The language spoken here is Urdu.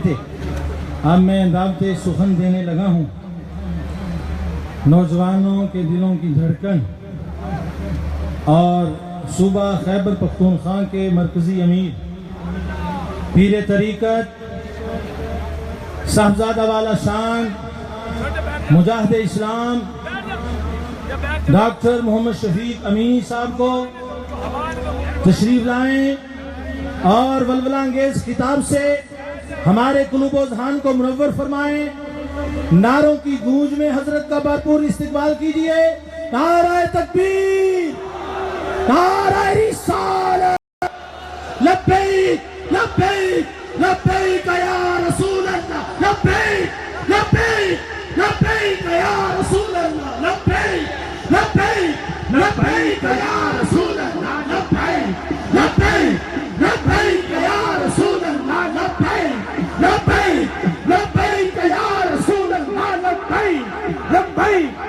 تھے اب میں دعوت سخن دینے لگا ہوں۔ نوجوانوں کے دلوں کی دھڑکن اور صوبہ خیبر پختونخوا کے مرکزی امیر پیر طریقت صاحبزادہ والا شان مجاہد اسلام ڈاکٹر محمد شفیق امین صاحب کو تشریف لائیں اور ولولہ انگیز خطاب سے ہمارے قلوب و ذہان کو منور فرمائیں۔ نعروں کی گونج میں حضرت کا بھرپور استقبال کیجئے۔ نعرہ تکبیر، نعرہ رسالت، لبیک لبیک لبیک یا رسول اللہ، لبیک لبیک لبیک یا رسول اللہ، لبیک لبیک لبیک یا رسول اللہ، لبیک لبیک لبیک یا رسول اللہ، لبیک لبیک لبیک یا رسول اللہ، لبیک لبیک